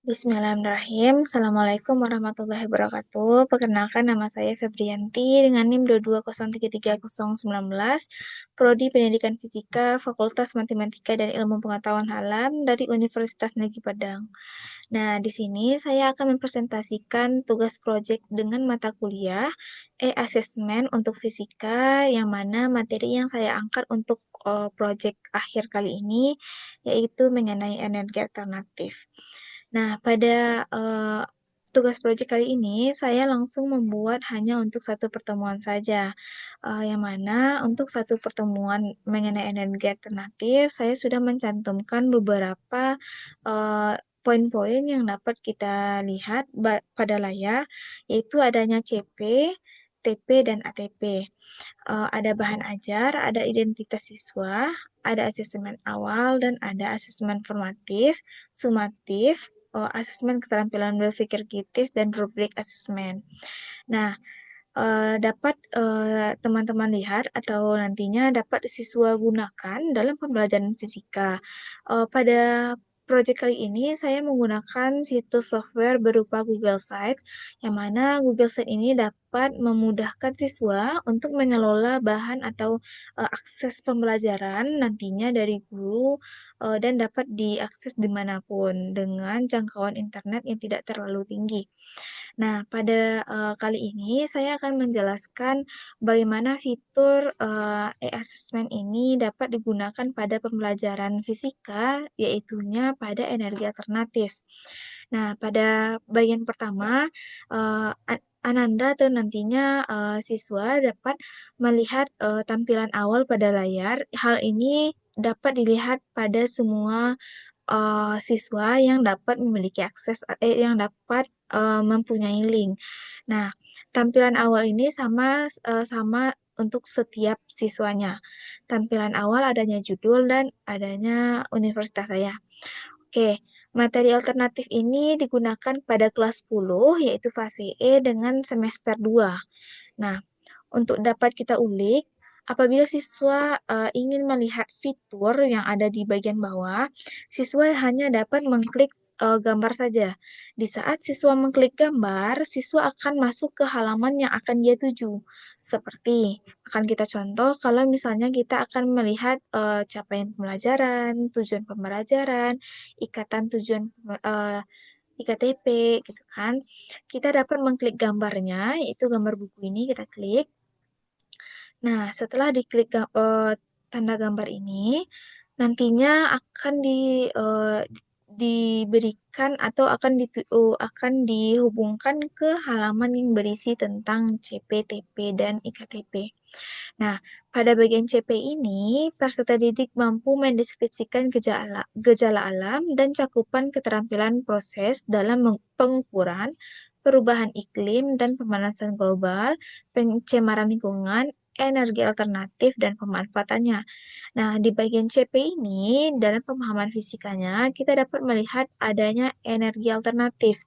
Bismillahirrahmanirrahim. Assalamualaikum warahmatullahi wabarakatuh. Perkenalkan nama saya Febrianti dengan NIM 221330019, Prodi Pendidikan Fisika, Fakultas Matematika dan Ilmu Pengetahuan Alam dari Universitas Negeri Padang. Nah, di sini saya akan mempresentasikan tugas proyek dengan mata kuliah e-assessment untuk fisika, yang mana materi yang saya angkat untuk proyek akhir kali ini yaitu mengenai energi alternatif. Nah, pada tugas proyek kali ini saya langsung membuat hanya untuk satu pertemuan saja, yang mana untuk satu pertemuan mengenai energi alternatif saya sudah mencantumkan beberapa eh, poin-poin yang dapat kita lihat pada layar, yaitu adanya CP, TP, dan ATP. Ada bahan ajar, ada identitas siswa, ada asesmen awal, dan ada asesmen formatif, sumatif, asesmen keterampilan berpikir kritis, dan rubrik asesmen. Nah, dapat teman-teman lihat atau nantinya dapat siswa gunakan dalam pembelajaran fisika. Pada proyek kali ini saya menggunakan situs software berupa Google Sites, yang mana Google Sites ini dapat memudahkan siswa untuk mengelola bahan atau akses pembelajaran nantinya dari guru, dan dapat diakses dimanapun dengan jangkauan internet yang tidak terlalu tinggi. Nah, pada kali ini saya akan menjelaskan bagaimana fitur e-assessment ini dapat digunakan pada pembelajaran fisika, yaitunya pada energi alternatif. Nah, pada bagian pertama, Ananda atau nantinya siswa dapat melihat tampilan awal pada layar. Hal ini dapat dilihat pada semua siswa yang dapat memiliki akses yang dapat mempunyai link. Nah, tampilan awal ini sama untuk setiap siswanya. Tampilan awal adanya judul dan adanya universitas saya. Oke, materi alternatif ini digunakan pada kelas 10 yaitu fase E dengan semester 2. Nah, untuk dapat kita ulik, apabila siswa ingin melihat fitur yang ada di bagian bawah, siswa hanya dapat mengklik gambar saja. Di saat siswa mengklik gambar, siswa akan masuk ke halaman yang akan dia tuju. Seperti akan kita contoh kalau misalnya kita akan melihat capaian pembelajaran, tujuan pembelajaran, ikatan tujuan IKTP gitu kan. Kita dapat mengklik gambarnya, yaitu gambar buku ini kita klik. Nah, setelah diklik tanda gambar ini, nantinya akan diberikan atau akan dihubungkan ke halaman yang berisi tentang CP, TP, dan IKTP. Nah, pada bagian CP ini, peserta didik mampu mendeskripsikan gejala, gejala alam dan cakupan keterampilan proses dalam pengukuran, perubahan iklim dan pemanasan global, pencemaran lingkungan, energi alternatif, dan pemanfaatannya. Nah, di bagian CP ini, dalam pemahaman fisikanya, kita dapat melihat adanya energi alternatif.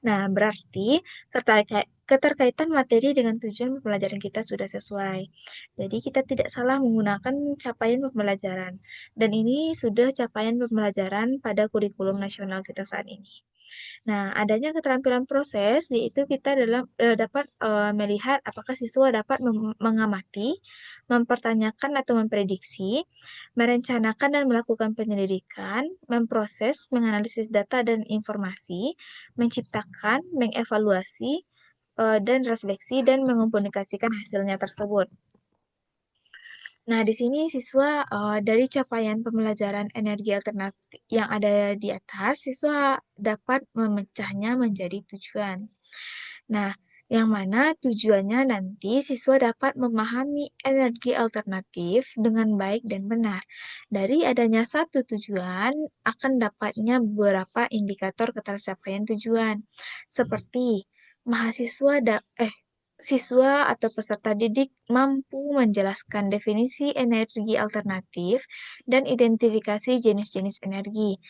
Nah, berarti keterkaitan materi dengan tujuan pembelajaran kita sudah sesuai. Jadi, kita tidak salah menggunakan capaian pembelajaran. Dan ini sudah capaian pembelajaran pada kurikulum nasional kita saat ini. Nah, adanya keterampilan proses yaitu kita dapat melihat apakah siswa dapat mengamati, mempertanyakan atau memprediksi, merencanakan dan melakukan penyelidikan, memproses, menganalisis data dan informasi, menciptakan, mengevaluasi, dan refleksi dan mengkomunikasikan hasilnya tersebut. Nah, di sini siswa dari capaian pembelajaran energi alternatif yang ada di atas, siswa dapat memecahnya menjadi tujuan. Nah, yang mana tujuannya nanti siswa dapat memahami energi alternatif dengan baik dan benar. Dari adanya satu tujuan akan dapatnya beberapa indikator ketercapaian tujuan, seperti mahasiswa siswa atau peserta didik mampu menjelaskan definisi energi alternatif dan identifikasi jenis-jenis energi.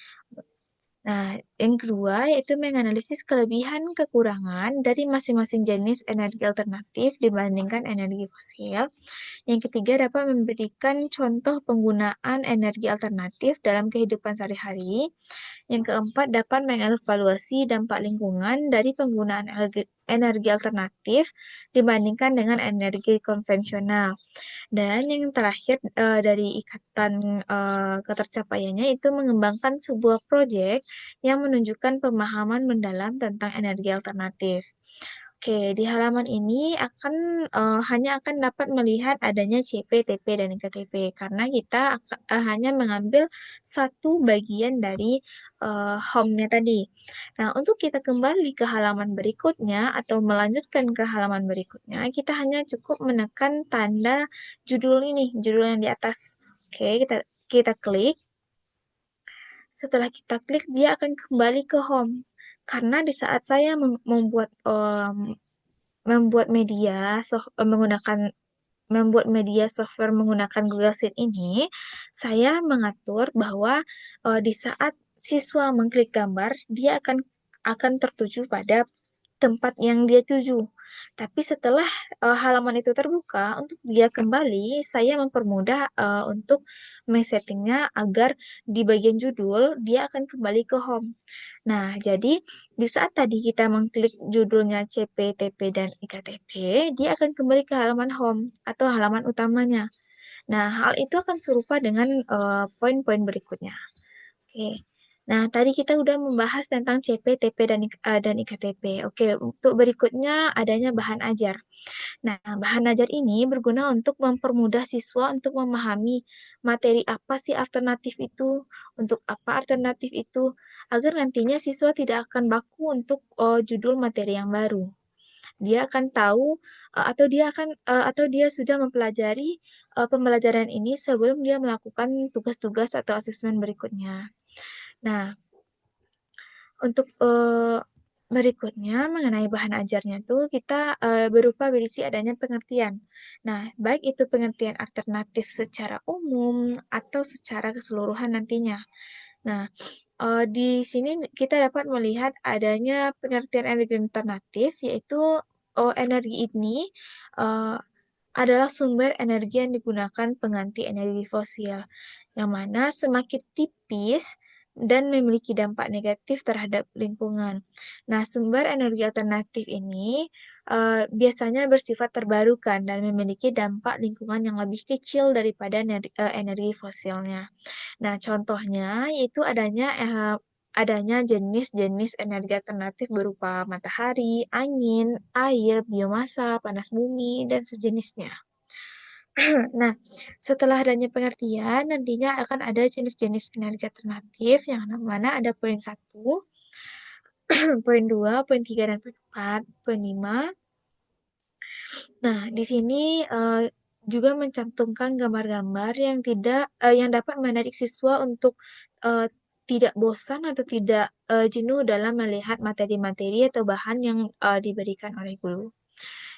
Nah, yang kedua yaitu menganalisis kelebihan kekurangan dari masing-masing jenis energi alternatif dibandingkan energi fosil. Yang ketiga dapat memberikan contoh penggunaan energi alternatif dalam kehidupan sehari-hari. Yang keempat, dapat mengevaluasi dampak lingkungan dari penggunaan energi alternatif dibandingkan dengan energi konvensional. Dan yang terakhir dari ikatan ketercapaiannya itu mengembangkan sebuah proyek yang menunjukkan pemahaman mendalam tentang energi alternatif. Oke, di halaman ini hanya akan dapat melihat adanya CP, TP, dan IKTP karena kita hanya mengambil satu bagian dari home-nya tadi. Nah, untuk kita kembali ke halaman berikutnya atau melanjutkan ke halaman berikutnya, kita hanya cukup menekan tanda judul ini, judul yang di atas. Oke, kita klik. Setelah kita klik, dia akan kembali ke home. Karena di saat saya membuat media membuat media software menggunakan Google Sheet ini, saya mengatur bahwa di saat siswa mengklik gambar, dia akan tertuju pada tempat yang dia tuju. Tapi setelah halaman itu terbuka, untuk dia kembali, saya mempermudah untuk men-settingnya agar di bagian judul dia akan kembali ke home. Nah, jadi di saat tadi kita mengklik judulnya CP, TP, dan IKTP, dia akan kembali ke halaman home atau halaman utamanya. Nah, hal itu akan serupa dengan poin-poin berikutnya. Oke. Nah, tadi kita udah membahas tentang CP, TP, dan IKTP. Oke, untuk berikutnya adanya bahan ajar. Nah, bahan ajar ini berguna untuk mempermudah siswa untuk memahami materi apa sih alternatif itu, untuk apa alternatif itu, agar nantinya siswa tidak akan baku untuk judul materi yang baru. Dia akan tahu atau dia sudah mempelajari pembelajaran ini sebelum dia melakukan tugas-tugas atau asesmen berikutnya. Nah, untuk berikutnya mengenai bahan ajarnya tuh kita berupa berisi adanya pengertian. Nah, baik itu pengertian alternatif secara umum atau secara keseluruhan nantinya. Nah, di sini kita dapat melihat adanya pengertian energi alternatif, yaitu energi ini eh, adalah sumber energi yang digunakan pengganti energi fosil, yang mana semakin tipis dan memiliki dampak negatif terhadap lingkungan. Nah, sumber energi alternatif ini biasanya bersifat terbarukan dan memiliki dampak lingkungan yang lebih kecil daripada energi fosilnya. Nah, contohnya yaitu adanya jenis-jenis energi alternatif berupa matahari, angin, air, biomasa, panas bumi, dan sejenisnya. Nah, setelah adanya pengertian, nantinya akan ada jenis-jenis energi alternatif yang mana ada poin 1, poin 2, poin 3, dan poin 4, poin 5. Nah, di sini juga mencantumkan gambar-gambar yang dapat menarik siswa untuk eh, tidak bosan atau tidak jenuh dalam melihat materi-materi atau bahan yang diberikan oleh guru.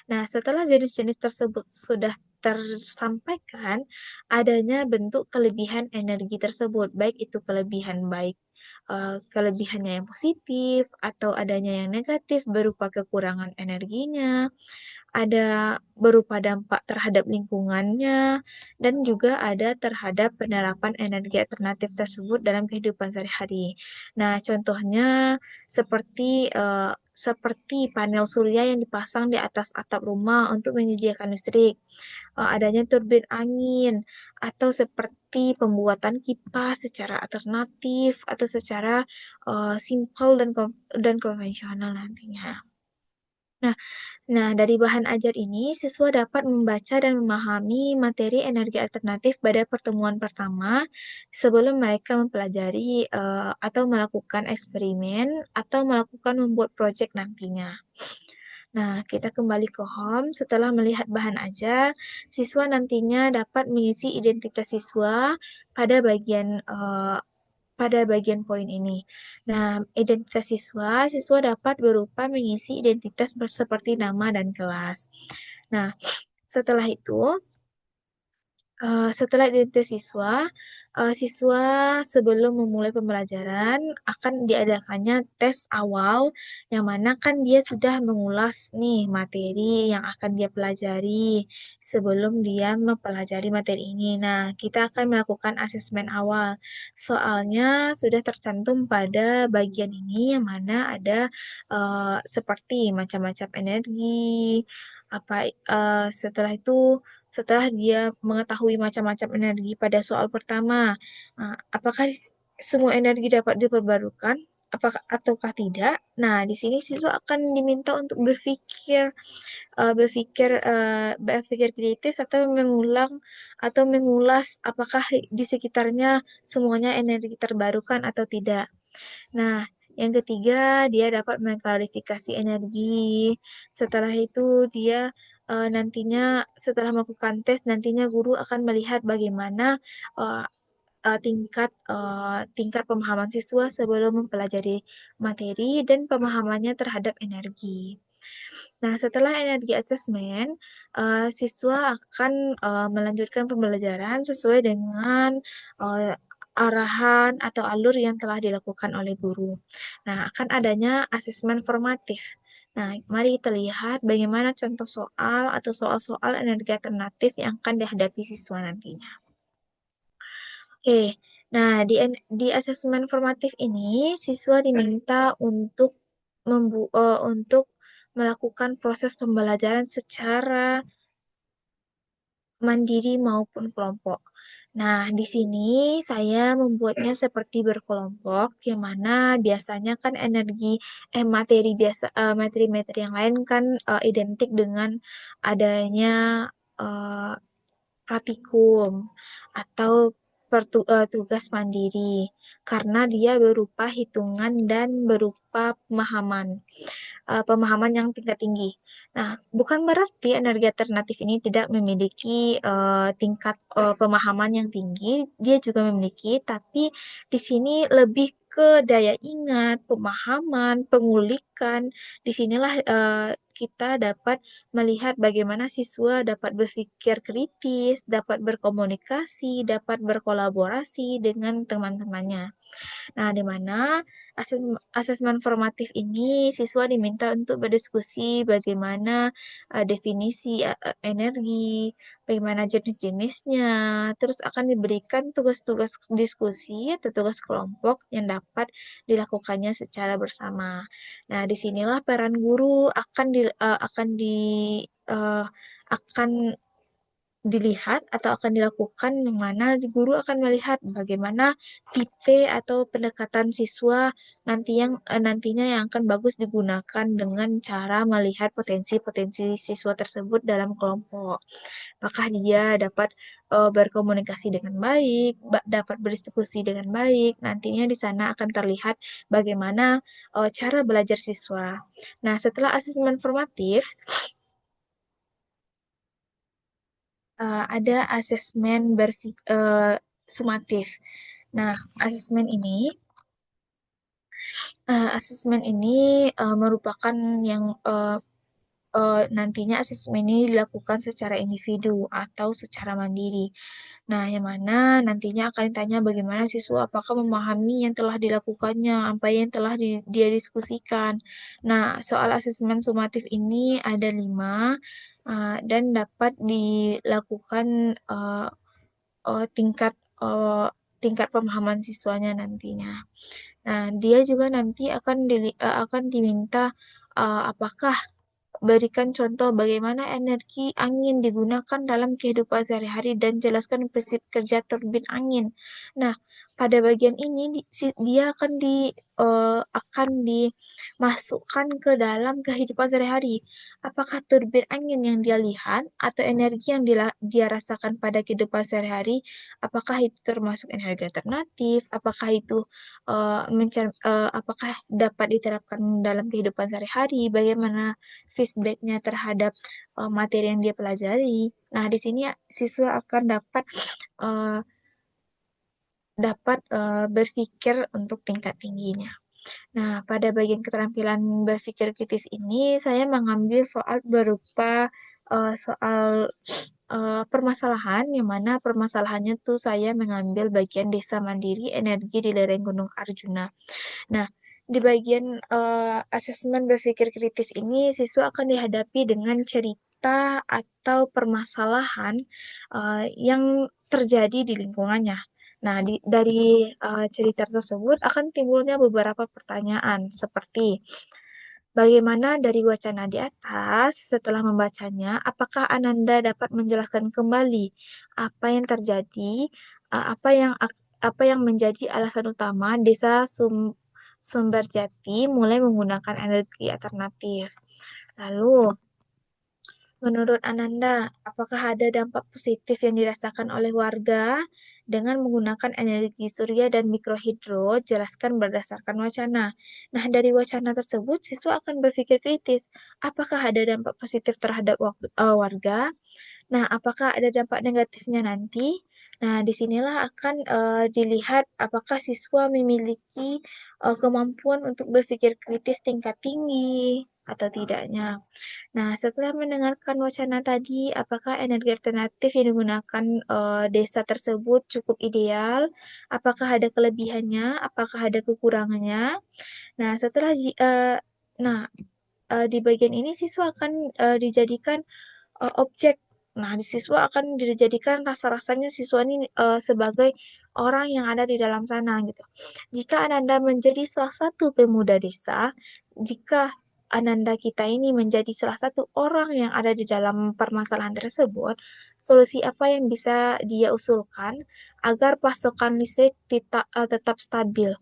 Nah, setelah jenis-jenis tersebut sudah tersampaikan, adanya bentuk kelebihan energi tersebut, kelebihannya yang positif atau adanya yang negatif berupa kekurangan energinya, ada berupa dampak terhadap lingkungannya, dan juga ada terhadap penerapan energi alternatif tersebut dalam kehidupan sehari-hari. Nah, contohnya seperti panel surya yang dipasang di atas atap rumah untuk menyediakan listrik, adanya turbin angin, atau seperti pembuatan kipas secara alternatif atau secara simpel dan konvensional nantinya. Nah, dari bahan ajar ini, siswa dapat membaca dan memahami materi energi alternatif pada pertemuan pertama sebelum mereka mempelajari atau melakukan eksperimen atau melakukan membuat proyek nantinya. Nah, kita kembali ke home. Setelah melihat bahan ajar, siswa nantinya dapat mengisi identitas siswa pada bagian poin ini. Nah, identitas siswa dapat berupa mengisi identitas seperti nama dan kelas. Nah, setelah itu, setelah identitas siswa, siswa sebelum memulai pembelajaran akan diadakannya tes awal yang mana kan dia sudah mengulas nih materi yang akan dia pelajari sebelum dia mempelajari materi ini. Nah, kita akan melakukan asesmen awal. Soalnya sudah tercantum pada bagian ini yang mana ada seperti macam-macam energi, setelah itu setelah dia mengetahui macam-macam energi pada soal pertama, apakah semua energi dapat diperbarukan, apakah ataukah tidak? Nah, di sini siswa akan diminta untuk berpikir kritis atau mengulas apakah di sekitarnya semuanya energi terbarukan atau tidak. Nah, yang ketiga, dia dapat mengklarifikasi energi. Setelah itu, dia nantinya setelah melakukan tes, nantinya guru akan melihat bagaimana eh, tingkat pemahaman siswa sebelum mempelajari materi dan pemahamannya terhadap energi. Nah, setelah energi asesmen, siswa akan melanjutkan pembelajaran sesuai dengan eh, arahan atau alur yang telah dilakukan oleh guru. Nah, akan adanya asesmen formatif. Nah, mari kita lihat bagaimana contoh soal atau soal-soal energi alternatif yang akan dihadapi siswa nantinya. Oke, nah di asesmen formatif ini siswa diminta untuk melakukan proses pembelajaran secara mandiri maupun kelompok. Nah, di sini saya membuatnya seperti berkelompok, yang mana biasanya kan materi-materi yang lain kan identik dengan adanya eh, praktikum atau tugas mandiri karena dia berupa hitungan dan berupa pemahaman yang tingkat tinggi. Nah, bukan berarti energi alternatif ini tidak memiliki tingkat pemahaman yang tinggi, dia juga memiliki, tapi di sini lebih ke daya ingat, pemahaman, pengulikan. Disinilah kita dapat melihat bagaimana siswa dapat berpikir kritis, dapat berkomunikasi, dapat berkolaborasi dengan teman-temannya. Nah, di mana asesmen formatif ini siswa diminta untuk berdiskusi bagaimana definisi energi, bagaimana jenis-jenisnya, terus akan diberikan tugas-tugas diskusi atau tugas kelompok yang dapat dilakukannya secara bersama. Nah, disinilah peran guru eh, akan dilihat atau akan dilakukan yang mana guru akan melihat bagaimana tipe atau pendekatan siswa nantinya yang akan bagus digunakan dengan cara melihat potensi-potensi siswa tersebut dalam kelompok. Apakah dia dapat berkomunikasi dengan baik, dapat berdiskusi dengan baik. Nantinya di sana akan terlihat bagaimana cara belajar siswa. Nah, setelah asesmen formatif, ada sumatif. Nah, asesmen ini merupakan yang nantinya asesmen ini dilakukan secara individu atau secara mandiri. Nah, yang mana nantinya akan ditanya bagaimana siswa apakah memahami yang telah dilakukannya, apa yang telah dia diskusikan. Nah, soal asesmen sumatif ini ada 5 dan dapat dilakukan uh, tingkat uh, tingkat pemahaman siswanya nantinya. Nah, dia juga nanti akan diminta apakah berikan contoh bagaimana energi angin digunakan dalam kehidupan sehari-hari dan jelaskan prinsip kerja turbin angin. Nah, pada bagian ini dia akan dimasukkan ke dalam kehidupan sehari-hari. Apakah turbin angin yang dia lihat atau energi yang dia rasakan pada kehidupan sehari-hari, apakah itu termasuk energi alternatif? Apakah dapat diterapkan dalam kehidupan sehari-hari? Bagaimana feedbacknya terhadap materi yang dia pelajari. Nah, di sini siswa akan uh, dapat berpikir untuk tingkat tingginya. Nah, pada bagian keterampilan berpikir kritis ini, saya mengambil soal berupa soal permasalahan, yang mana permasalahannya tuh saya mengambil bagian Desa Mandiri Energi di lereng Gunung Arjuna. Nah, di bagian asesmen berpikir kritis ini, siswa akan dihadapi dengan cerita atau permasalahan yang terjadi di lingkungannya. Nah, dari cerita tersebut akan timbulnya beberapa pertanyaan seperti bagaimana dari wacana di atas, setelah membacanya, apakah Ananda dapat menjelaskan kembali apa yang terjadi, apa yang menjadi alasan utama Desa Sumberjati mulai menggunakan energi alternatif. Lalu, menurut Ananda, apakah ada dampak positif yang dirasakan oleh warga dengan menggunakan energi surya dan mikrohidro? Jelaskan berdasarkan wacana. Nah, dari wacana tersebut, siswa akan berpikir kritis. Apakah ada dampak positif terhadap warga? Nah, apakah ada dampak negatifnya nanti? Nah, disinilah akan dilihat apakah siswa memiliki kemampuan untuk berpikir kritis tingkat tinggi atau tidaknya. Nah, setelah mendengarkan wacana tadi, apakah energi alternatif yang digunakan desa tersebut cukup ideal? Apakah ada kelebihannya? Apakah ada kekurangannya? Nah, nah di bagian ini siswa akan dijadikan objek. Nah, di siswa akan dijadikan rasa-rasanya siswa ini sebagai orang yang ada di dalam sana gitu. Jika Ananda menjadi salah satu pemuda desa, jika Ananda kita ini menjadi salah satu orang yang ada di dalam permasalahan tersebut, solusi apa yang bisa dia usulkan agar pasokan listrik tetap stabil?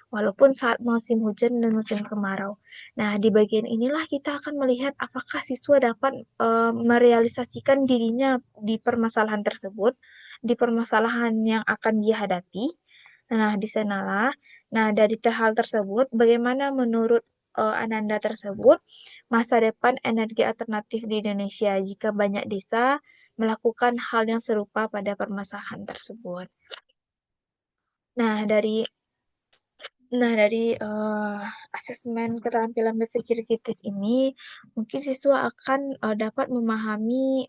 Walaupun saat musim hujan dan musim kemarau. Nah, di bagian inilah kita akan melihat apakah siswa dapat merealisasikan dirinya di permasalahan tersebut, di permasalahan yang akan dia hadapi. Nah, di sanalah, nah dari hal tersebut, bagaimana menurut Ananda tersebut masa depan energi alternatif di Indonesia jika banyak desa melakukan hal yang serupa pada permasalahan tersebut. Nah, dari asesmen keterampilan berpikir kritis ini, mungkin siswa akan dapat memahami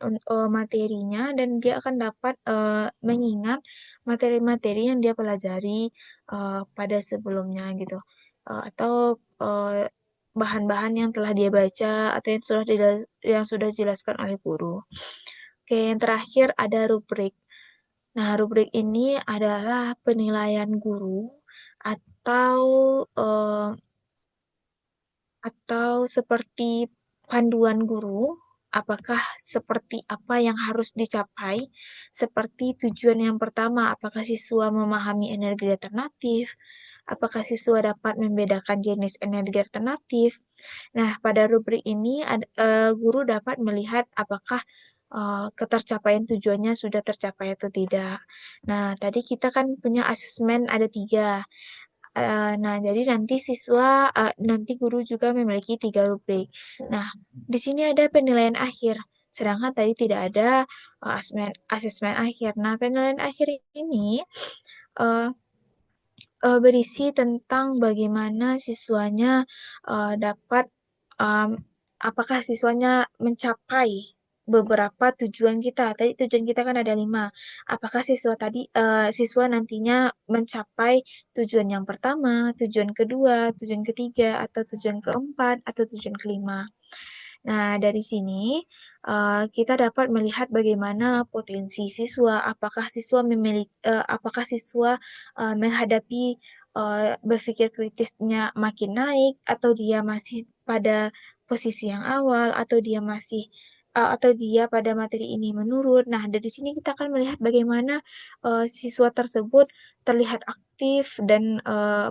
materinya dan dia akan dapat mengingat materi-materi yang dia pelajari pada sebelumnya gitu. Atau bahan-bahan yang telah dia baca atau yang sudah dijelaskan oleh guru. Oke, yang terakhir ada rubrik. Nah, rubrik ini adalah penilaian guru atau eh, seperti panduan guru, apakah seperti apa yang harus dicapai, seperti tujuan yang pertama, apakah siswa memahami energi alternatif, apakah siswa dapat membedakan jenis energi alternatif. Nah, pada rubrik ini guru dapat melihat apakah ketercapaian tujuannya sudah tercapai atau tidak. Nah, tadi kita kan punya asesmen ada 3. Nah, jadi nanti guru juga memiliki 3 rubrik. Nah, di sini ada penilaian akhir, sedangkan tadi tidak ada asesmen akhir. Nah, penilaian akhir ini uh, berisi tentang bagaimana siswanya dapat, um, apakah siswanya mencapai beberapa tujuan kita. Tadi tujuan kita kan ada 5. Apakah siswa nantinya mencapai tujuan yang pertama, tujuan kedua, tujuan ketiga, atau tujuan keempat, atau tujuan kelima. Nah, dari sini kita dapat melihat bagaimana potensi siswa, apakah siswa menghadapi berpikir kritisnya makin naik, atau dia masih pada posisi yang awal, atau dia pada materi ini menurun. Nah, dari sini kita akan melihat bagaimana siswa tersebut terlihat aktif dan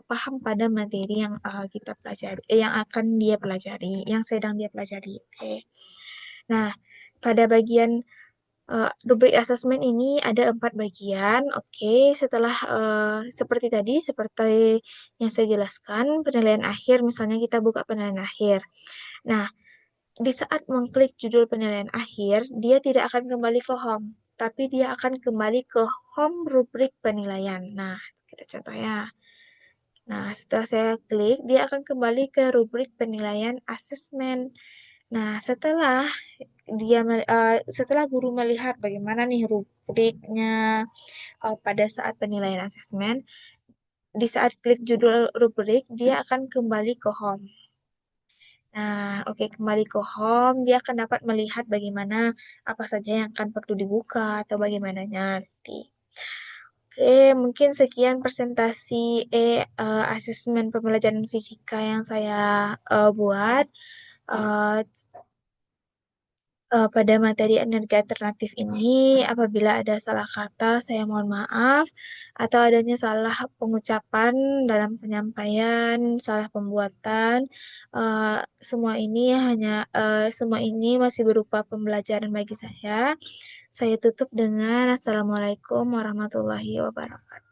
paham pada materi yang kita pelajari, yang akan dia pelajari, yang sedang dia pelajari. Oke. Nah, pada bagian rubrik asesmen ini ada 4 bagian. Oke, setelah seperti yang saya jelaskan, penilaian akhir, misalnya kita buka penilaian akhir. Nah, di saat mengklik judul penilaian akhir, dia tidak akan kembali ke home, tapi dia akan kembali ke home rubrik penilaian. Nah, kita contohnya. Nah, setelah saya klik, dia akan kembali ke rubrik penilaian asesmen. Nah, setelah guru melihat bagaimana nih rubriknya pada saat penilaian asesmen, di saat klik judul rubrik, dia akan kembali ke home. Nah, oke, kembali ke home, dia akan dapat melihat bagaimana apa saja yang akan perlu dibuka atau bagaimana nanti. Oke, mungkin sekian presentasi asesmen pembelajaran fisika yang saya buat. Eh, pada materi energi alternatif ini, apabila ada salah kata, saya mohon maaf, atau adanya salah pengucapan dalam penyampaian, salah pembuatan, eh, semua ini masih berupa pembelajaran bagi saya. Saya tutup dengan Assalamualaikum warahmatullahi wabarakatuh.